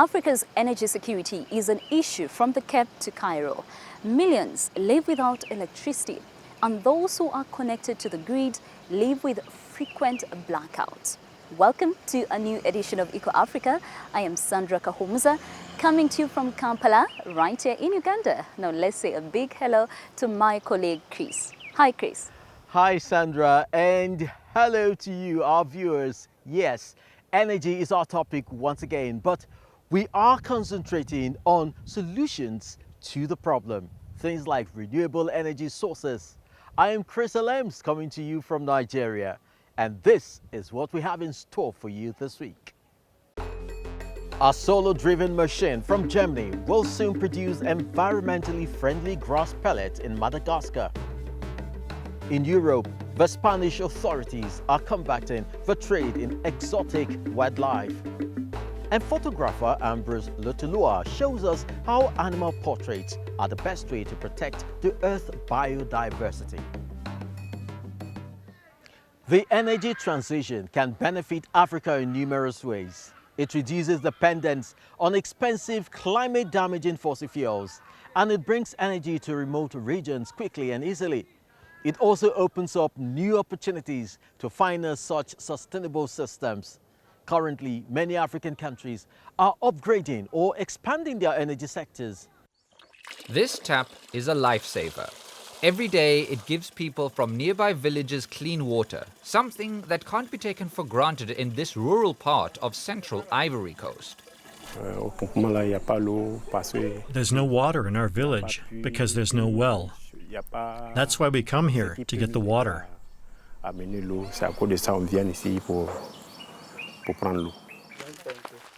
Africa's energy security is an issue from the Cape to Cairo. Millions live without electricity, and those who are connected to the grid live with frequent blackouts. Welcome to a new edition of EcoAfrica. I am Sandra Kahumuza, coming to you from Kampala, right here in Uganda. Now let's say a big hello to my colleague Chris. Hi Chris. Hi Sandra, and hello to you, our viewers. Yes, energy is our topic once again, but we are concentrating on solutions to the problem. Things like renewable energy sources. I am Chris Alems, coming to you from Nigeria, and this is what we have in store for you this week. A solar-driven machine from Germany will soon produce environmentally friendly grass pellets in Madagascar. In Europe, the Spanish authorities are combating the trade in exotic wildlife. And photographer Ambrose Letelua shows us how animal portraits are the best way to protect the Earth's biodiversity. The energy transition can benefit Africa in numerous ways. It reduces dependence on expensive, climate-damaging fossil fuels, and it brings energy to remote regions quickly and easily. It also opens up new opportunities to finance such sustainable systems. Currently, many African countries are upgrading or expanding their energy sectors. This tap is a lifesaver. Every day it gives people from nearby villages clean water, something that can't be taken for granted in this rural part of central Ivory Coast. There's no water in our village because there's no well. That's why we come here, to get the water.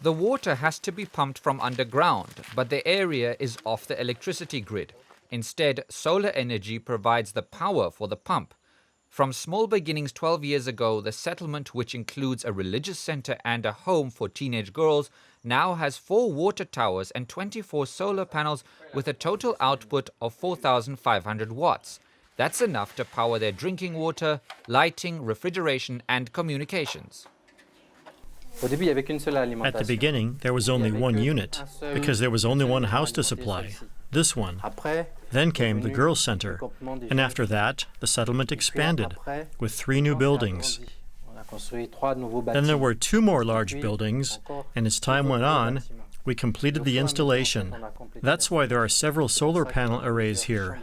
The water has to be pumped from underground, but the area is off the electricity grid. Instead, solar energy provides the power for the pump. From small beginnings 12 years ago, the settlement, which includes a religious center and a home for teenage girls, now has 4 water towers and 24 solar panels with a total output of 4,500 watts. That's enough to power their drinking water, lighting, refrigeration, and communications. At the beginning, there was only one unit, because there was only one house to supply, this one. Then came the girls' center, and after that, the settlement expanded, with 3 new buildings. Then there were 2 more large buildings, and as time went on, we completed the installation. That's why there are several solar panel arrays here.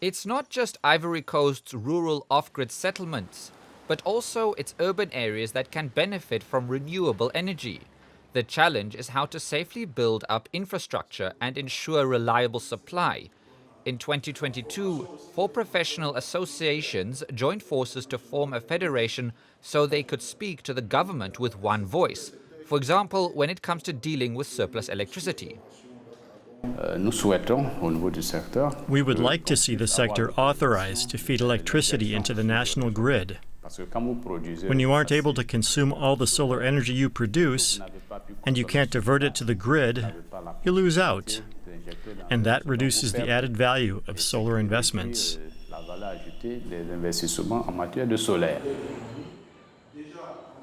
It's not just Ivory Coast's rural off-grid settlements, but also its urban areas that can benefit from renewable energy. The challenge is how to safely build up infrastructure and ensure reliable supply. In 2022, 4 professional associations joined forces to form a federation so they could speak to the government with one voice. For example, when it comes to dealing with surplus electricity. We would like to see the sector authorized to feed electricity into the national grid. When you aren't able to consume all the solar energy you produce, and you can't divert it to the grid, you lose out. And that reduces the added value of solar investments.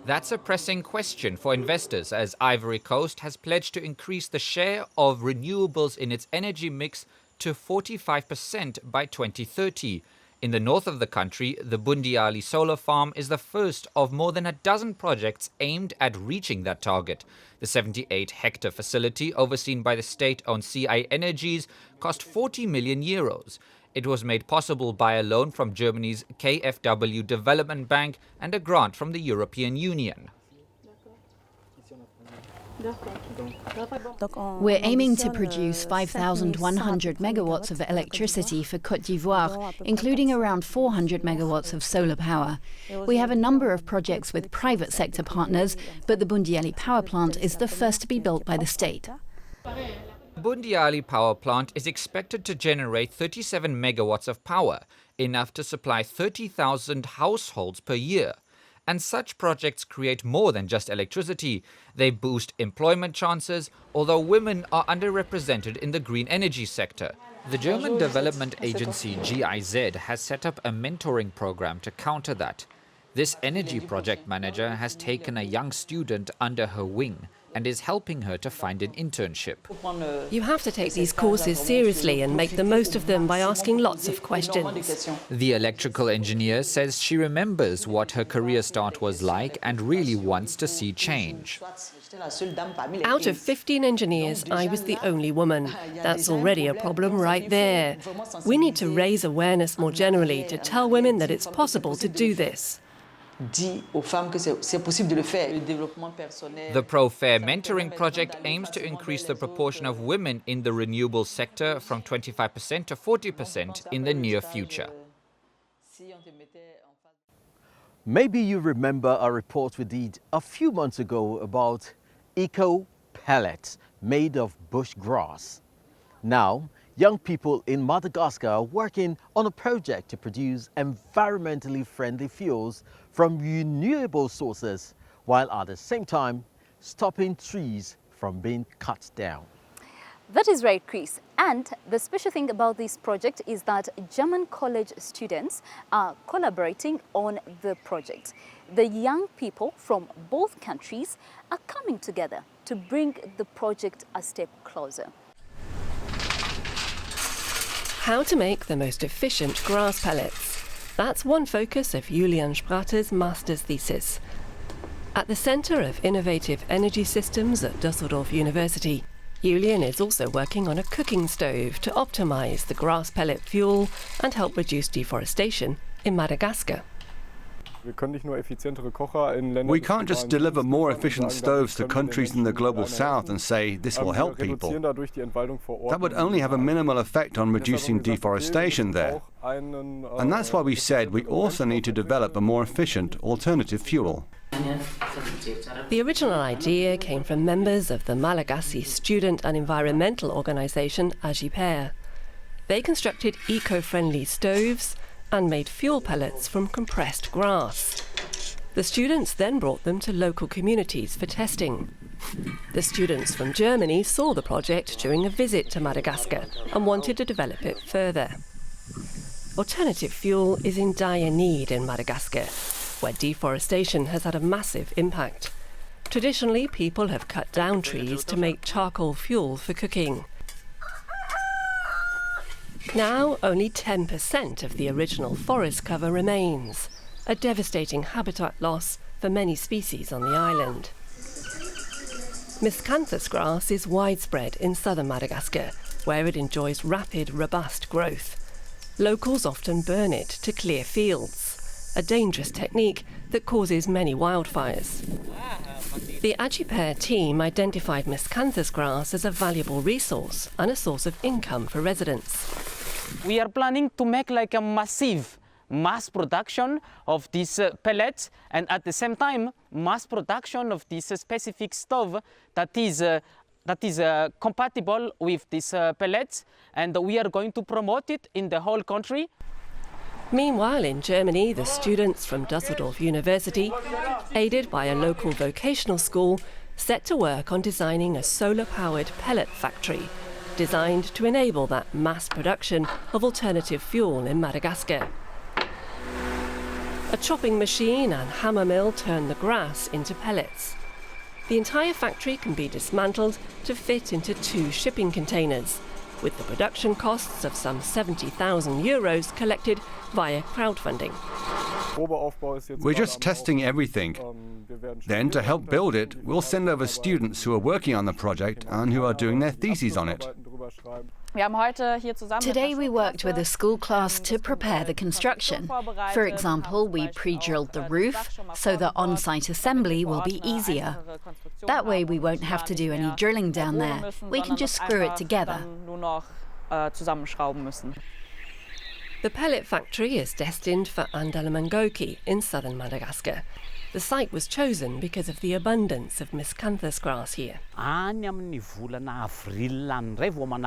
That's a pressing question for investors, as Ivory Coast has pledged to increase the share of renewables in its energy mix to 45% by 2030. In the north of the country, the Bundiali solar farm is the first of more than a dozen projects aimed at reaching that target. The 78-hectare facility, overseen by the state-owned CI Energies, cost 40 million euros. It was made possible by a loan from Germany's KfW Development Bank and a grant from the European Union. We're aiming to produce 5,100 megawatts of electricity for Côte d'Ivoire, including around 400 megawatts of solar power. We have a number of projects with private sector partners, but the Bundiali power plant is the first to be built by the state. Bundiali power plant is expected to generate 37 megawatts of power, enough to supply 30,000 households per year. And such projects create more than just electricity. They boost employment chances, although women are underrepresented in the green energy sector. The German development agency GIZ has set up a mentoring program to counter that. This energy project manager has taken a young student under her wing and is helping her to find an internship. You have to take these courses seriously and make the most of them by asking lots of questions. The electrical engineer says she remembers what her career start was like and really wants to see change. Out of 15 engineers, I was the only woman. That's already a problem right there. We need to raise awareness more generally to tell women that it's possible to do this. The Pro-Fair Mentoring Project aims to increase the proportion of women in the renewable sector from 25% to 40% in the near future. Maybe you remember a report we did a few months ago about eco-pellets made of bush grass. Now, young people in Madagascar are working on a project to produce environmentally friendly fuels from renewable sources, while at the same time stopping trees from being cut down. That is right, Chris. And the special thing about this project is that German college students are collaborating on the project. The young people from both countries are coming together to bring the project a step closer. How to make the most efficient grass pellets. That's one focus of Julian Sprater's master's thesis. At the Centre of Innovative Energy Systems at Düsseldorf University, Julian is also working on a cooking stove to optimise the grass pellet fuel and help reduce deforestation in Madagascar. We can't just deliver more efficient stoves to countries in the global south and say this will help people. That would only have a minimal effect on reducing deforestation there. And that's why we said we also need to develop a more efficient alternative fuel. The original idea came from members of the Malagasy student and environmental organisation Agipere. They constructed eco-friendly stoves and made fuel pellets from compressed grass. The students then brought them to local communities for testing. The students from Germany saw the project during a visit to Madagascar and wanted to develop it further. Alternative fuel is in dire need in Madagascar, where deforestation has had a massive impact. Traditionally, people have cut down trees to make charcoal fuel for cooking. Now, only 10% of the original forest cover remains, a devastating habitat loss for many species on the island. Miscanthus grass is widespread in southern Madagascar, where it enjoys rapid, robust growth. Locals often burn it to clear fields, a dangerous technique that causes many wildfires. The Agipere team identified miscanthus grass as a valuable resource and a source of income for residents. We are planning to make like a mass production of these pellets, and at the same time mass production of this specific stove that is compatible with these pellets, and we are going to promote it in the whole country. Meanwhile, in Germany, the students from Düsseldorf University, aided by a local vocational school, set to work on designing a solar-powered pellet factory designed to enable that mass production of alternative fuel in Madagascar. A chopping machine and hammer mill turn the grass into pellets. The entire factory can be dismantled to fit into 2 shipping containers, with the production costs of some €70,000 collected via crowdfunding. We're just testing everything. Then, to help build it, we'll send over students who are working on the project and who are doing their theses on it. Today we worked with a school class to prepare the construction. For example, we pre-drilled the roof so that on-site assembly will be easier. That way we won't have to do any drilling down there. We can just screw it together. The pellet factory is destined for Andalamangoki in southern Madagascar. The site was chosen because of the abundance of miscanthus grass here.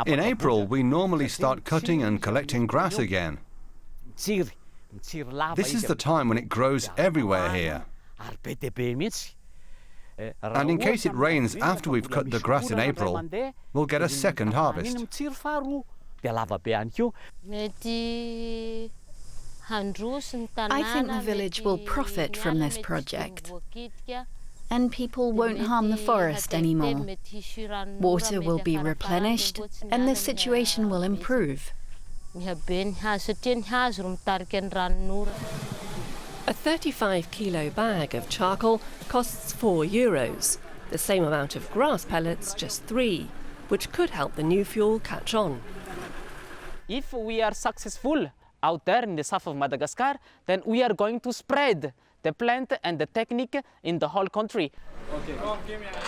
In April, we normally start cutting and collecting grass again. This is the time when it grows everywhere here. And in case it rains after we've cut the grass in April, we'll get a second harvest. I think the village will profit from this project. and people won't harm the forest anymore. Water will be replenished, and the situation will improve. A 35-kilo bag of charcoal costs €4, the same amount of grass pellets, just 3, which could help the new fuel catch on. If we are successful out there in the south of Madagascar, then we are going to spread the plant and the technique in the whole country.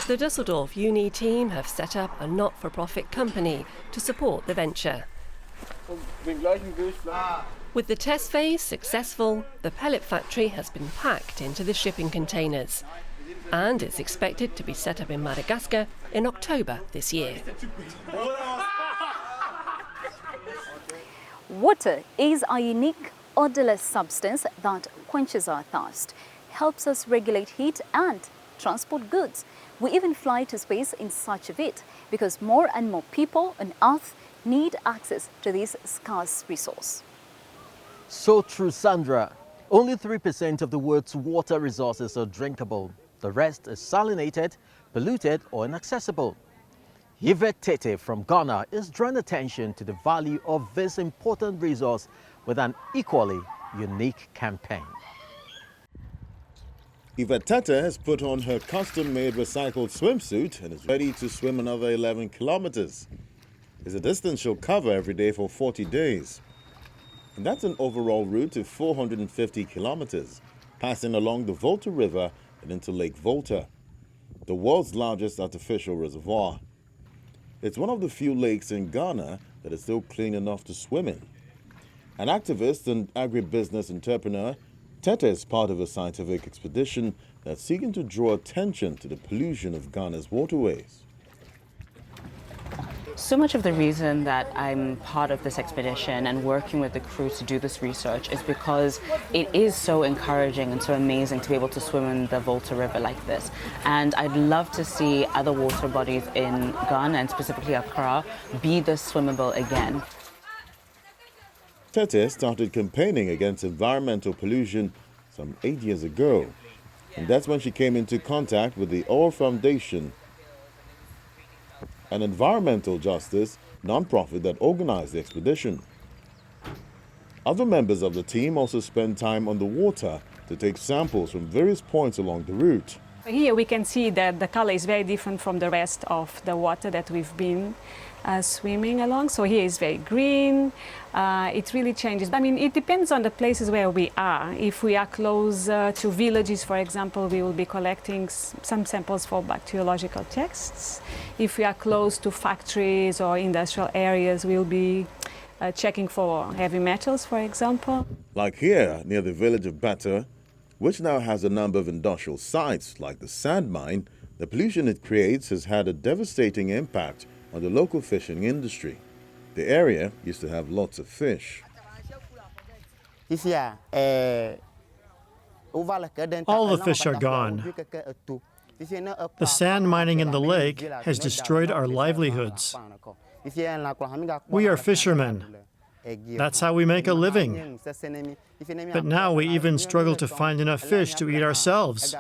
The Düsseldorf Uni team have set up a not-for-profit company to support the venture. With the test phase successful, the pellet factory has been packed into the shipping containers and is expected to be set up in Madagascar in October this year. Water is a unique, odorless substance that quenches our thirst, helps us regulate heat and transport goods. We even fly to space in search of it because more and more people on Earth need access to this scarce resource. So true, Sandra. Only 3% of the world's water resources are drinkable. The rest is salinated, polluted or inaccessible. Yvette Tete from Ghana is drawing attention to the value of this important resource with an equally unique campaign. Yvette Tete has put on her custom-made recycled swimsuit and is ready to swim another 11 kilometers. It's a distance she'll cover every day for 40 days. And that's an overall route of 450 kilometers, passing along the Volta River and into Lake Volta, the world's largest artificial reservoir. It's one of the few lakes in Ghana that is still clean enough to swim in. An activist and agribusiness entrepreneur, Tete is part of a scientific expedition that's seeking to draw attention to the pollution of Ghana's waterways. So much of the reason that I'm part of this expedition and working with the crew to do this research is because it is so encouraging and so amazing to be able to swim in the Volta River like this. And I'd love to see other water bodies in Ghana, and specifically Accra, be this swimmable again. Tete started campaigning against environmental pollution some 8 years ago. And that's when she came into contact with the Oil Foundation, an environmental justice non-profit that organized the expedition. Other members of the team also spent time on the water to take samples from various points along the route. Here we can see that the color is very different from the rest of the water that we've been swimming along. So here is very green. It really changes. I mean, it depends on the places where we are. If we are close to villages, for example, we will be collecting some samples for bacteriological tests. If we are close to factories or industrial areas, we'll be checking for heavy metals, for example. Like here, near the village of Bata, which now has a number of industrial sites like the sand mine, the pollution it creates has had a devastating impact on the local fishing industry. The area used to have lots of fish. All the fish are gone. The sand mining in the lake has destroyed our livelihoods. We are fishermen. That's how we make a living. But now we even struggle to find enough fish to eat ourselves.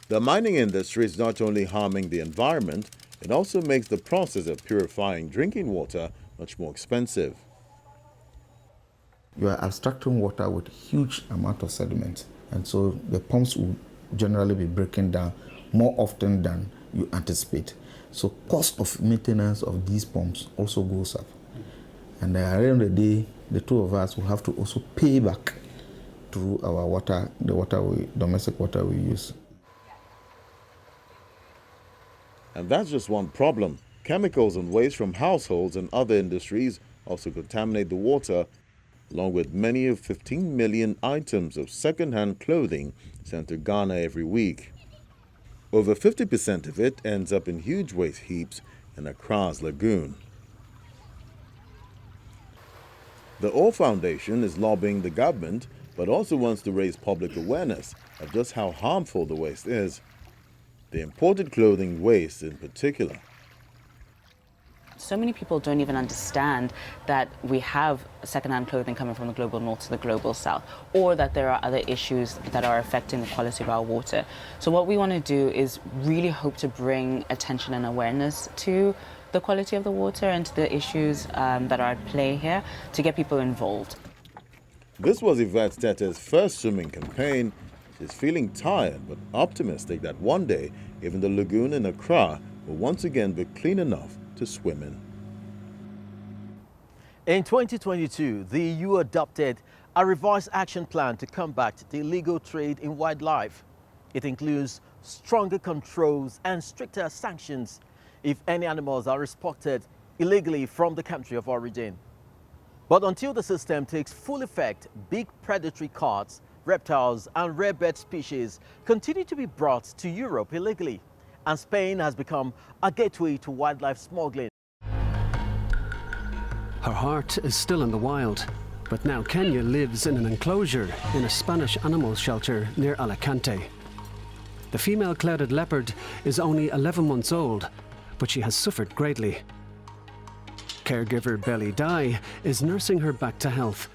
The mining industry is not only harming the environment, it also makes the process of purifying drinking water much more expensive. You are abstracting water with huge amount of sediment, and so the pumps will generally be breaking down more often than you anticipate. So cost of maintenance of these pumps also goes up. And at the end of the day, the two of us will have to also pay back through our water, domestic water we use. And that's just one problem. Chemicals and waste from households and other industries also contaminate the water, along with many of 15 million items of second-hand clothing sent to Ghana every week. Over 50% of it ends up in huge waste heaps in Accra's lagoon. The Oil Foundation is lobbying the government, but also wants to raise public awareness of just how harmful the waste is. The imported clothing waste in particular. So many people don't even understand that we have secondhand clothing coming from the global north to the global south, or that there are other issues that are affecting the quality of our water. So what we want to do is really hope to bring attention and awareness to the quality of the water and to the issues that are at play here, to get people involved. This was Yvette Tete's first swimming campaign. She's feeling tired but optimistic that one day even the lagoon in Accra will once again be clean enough to swim in. In 2022, the EU adopted a revised action plan to combat the illegal trade in wildlife. It includes stronger controls and stricter sanctions if any animals are exported illegally from the country of origin. But until the system takes full effect, big predatory carps, reptiles and rare bird species continue to be brought to Europe illegally. And Spain has become a gateway to wildlife smuggling. Her heart is still in the wild, but now Kenya lives in an enclosure in a Spanish animal shelter near Alicante. The female clouded leopard is only 11 months old, but she has suffered greatly. Caregiver Belly Dai is nursing her back to health.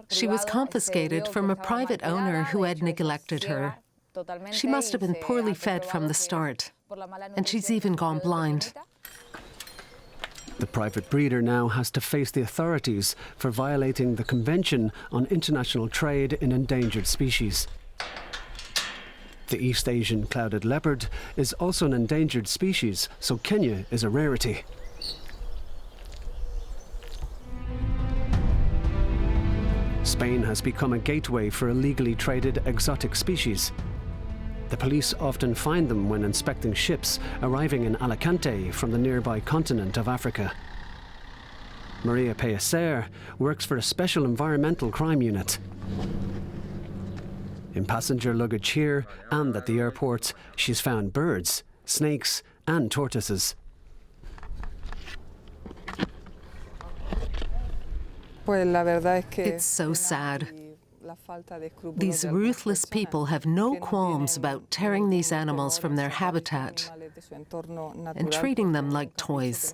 She was confiscated from a private owner who had neglected her. She must have been poorly fed from the start, and she's even gone blind. The private breeder now has to face the authorities for violating the Convention on International Trade in Endangered Species. The East Asian clouded leopard is also an endangered species, so Kenya is a rarity. Spain has become a gateway for illegally traded exotic species. The police often find them when inspecting ships arriving in Alicante from the nearby continent of Africa. Maria Pellicer works for a special environmental crime unit. In passenger luggage here and at the airport, she's found birds, snakes and tortoises. It's so sad. These ruthless people have no qualms about tearing these animals from their habitat and treating them like toys.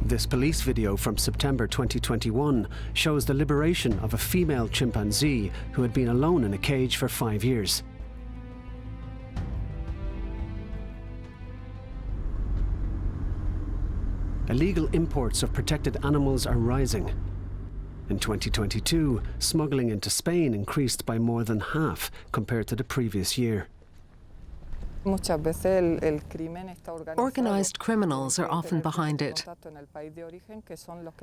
This police video from September 2021 shows the liberation of a female chimpanzee who had been alone in a cage for 5 years. Illegal imports of protected animals are rising. In 2022, smuggling into Spain increased by more than half compared to the previous year. Organized criminals are often behind it.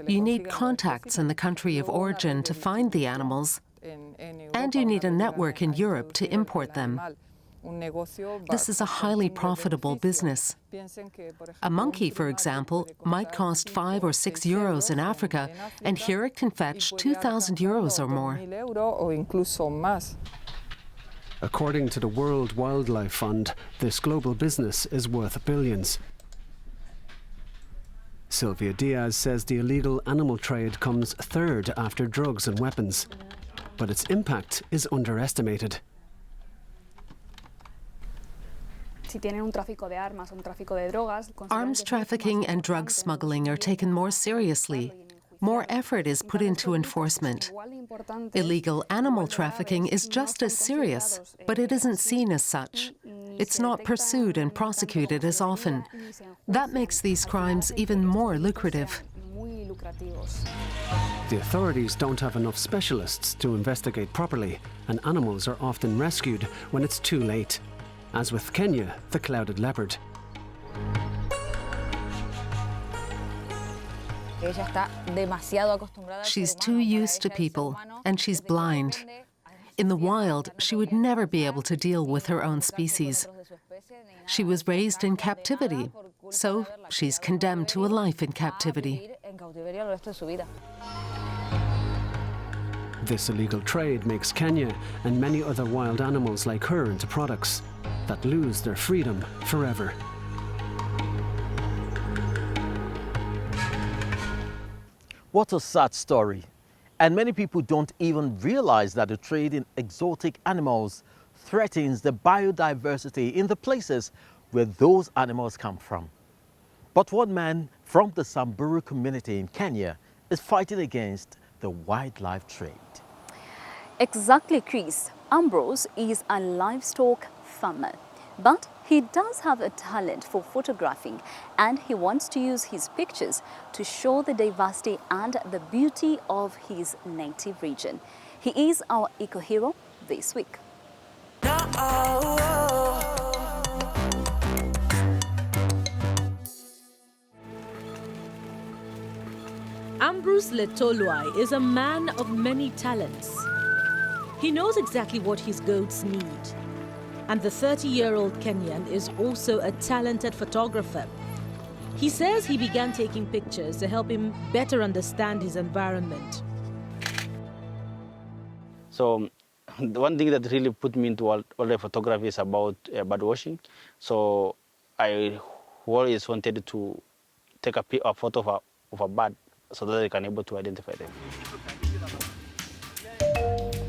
You need contacts in the country of origin to find the animals, and you need a network in Europe to import them. This is a highly profitable business. A monkey, for example, might cost 5 or 6 euros in Africa, and here it can fetch 2,000 euros or more. According to the World Wildlife Fund, this global business is worth billions. Sylvia Diaz says the illegal animal trade comes third after drugs and weapons, but its impact is underestimated. Arms trafficking and drug smuggling are taken more seriously. More effort is put into enforcement. Illegal animal trafficking is just as serious, but it isn't seen as such. It's not pursued and prosecuted as often. That makes these crimes even more lucrative. The authorities don't have enough specialists to investigate properly, and animals are often rescued when it's too late. As with Kenya, the clouded leopard. She's too used to people, and she's blind. In the wild, she would never be able to deal with her own species. She was raised in captivity, so she's condemned to a life in captivity. This illegal trade makes Kenya and many other wild animals like her into products that lose their freedom forever. What a sad story. And many people don't even realize that the trade in exotic animals threatens the biodiversity in the places where those animals come from. But one man from the Samburu community in Kenya is fighting against the wildlife trade. Exactly, Chris. Ambrose is a livestock farmer, but he does have a talent for photographing, and he wants to use his pictures to show the diversity and the beauty of his native region. He is our eco-hero this week. Ambrose Letolwai is a man of many talents. He knows exactly what his goats need. And the 30-year-old Kenyan is also a talented photographer. He says he began taking pictures to help him better understand his environment. So the one thing that really put me into wildlife photography is about bird watching. So I always wanted to take a photo of a bird so that I can able to identify them.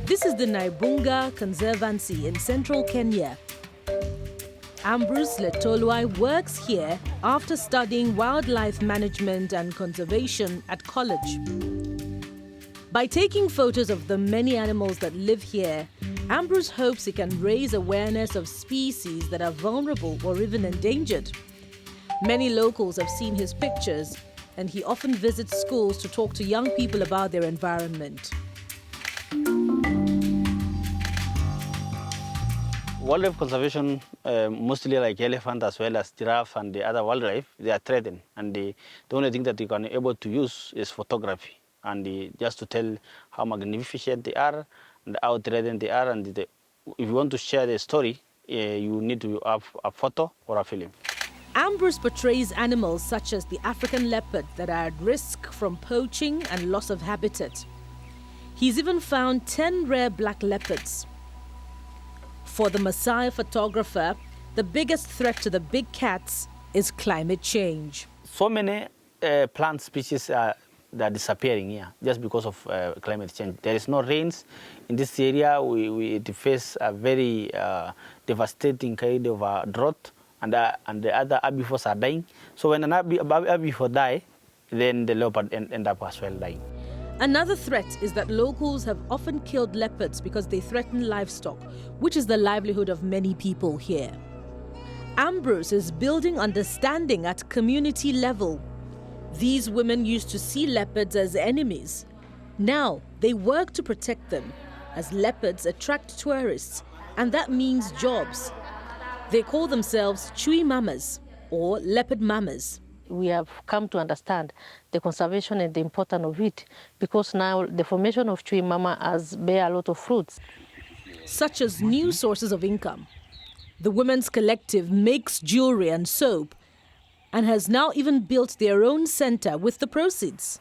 This is the Naibunga Conservancy in central Kenya. Ambrose Letolwai works here after studying wildlife management and conservation at college. By taking photos of the many animals that live here, Ambrose hopes he can raise awareness of species that are vulnerable or even endangered. Many locals have seen his pictures, and he often visits schools to talk to young people about their environment. Wildlife conservation, mostly like elephant as well as giraffe and the other wildlife, they are threatened. And the only thing that you can be able to use is photography. And just to tell how magnificent they are and how threatened they are. And if you want to share the story, you need to have a photo or a film. Ambrose portrays animals such as the African leopard that are at risk from poaching and loss of habitat. He's even found 10 rare black leopards. For the Maasai photographer, the biggest threat to the big cats is climate change. So many plant species are disappearing here just because of climate change. There is no rains in this area. We face a very devastating kind of drought, and the other herbivores are dying. So when an herbivore die, then the leopard end up as well dying. Another threat is that locals have often killed leopards because they threaten livestock, which is the livelihood of many people here. Ambrose is building understanding at community level. These women used to see leopards as enemies. Now they work to protect them, as leopards attract tourists, and that means jobs. They call themselves Chui Mamas, or leopard mamas. We have come to understand the conservation and the importance of it, because now the formation of Chui Mama has bear a lot of fruits. Such as new sources of income. The women's collective makes jewelry and soap and has now even built their own center with the proceeds.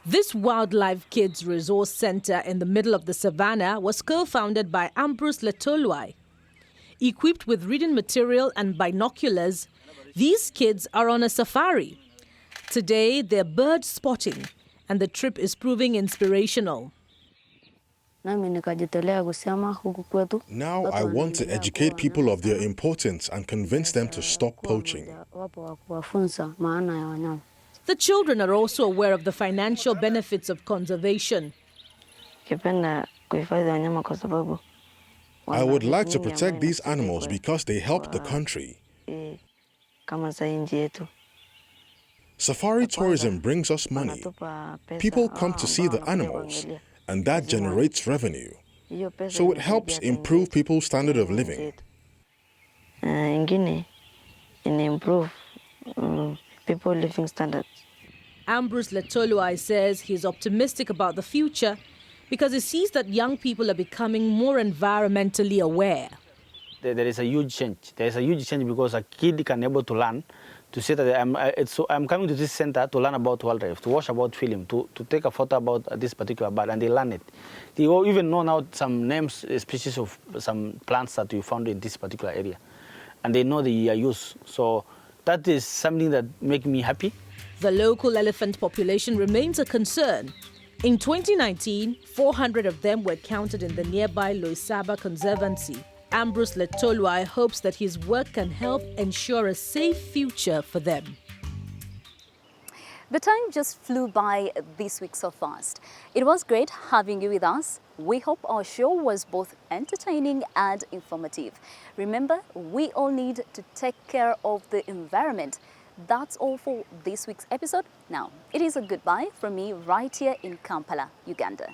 This Wildlife Kids Resource Center in the middle of the savannah was co-founded by Ambrose Letolwai. Equipped with reading material and binoculars, these kids are on a safari. Today, they're bird spotting, and the trip is proving inspirational. Now I want to educate people of their importance and convince them to stop poaching. The children are also aware of the financial benefits of conservation. I would like to protect these animals because they help the country. Safari tourism brings us money. People come to see the animals, and that generates revenue. So it helps improve people's standard of living. Improve people's living standards. Ambrose Letolwai says he's optimistic about the future because he sees that young people are becoming more environmentally aware. There is a huge change. There is a huge change because a kid can able to learn, to say that I'm coming to this center to learn about wildlife, to watch about film, to take a photo about this particular bird, and they learn it. They even know now some names, species of some plants that you found in this particular area, and they know the use. So that is something that makes me happy. The local elephant population remains a concern. In 2019, 400 of them were counted in the nearby Loisaba Conservancy. Ambrose Letolwai hopes that his work can help ensure a safe future for them. The time just flew by this week so fast. It was great having you with us. We hope our show was both entertaining and informative. Remember, we all need to take care of the environment. That's all for this week's episode. Now, it is a goodbye from me right here in Kampala, Uganda.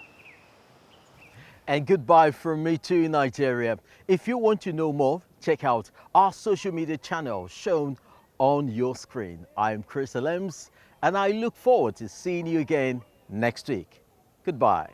And goodbye from me too in Nigeria. If you want to know more, check out our social media channels shown on your screen. I'm Chris Alems, and I look forward to seeing you again next week. Goodbye.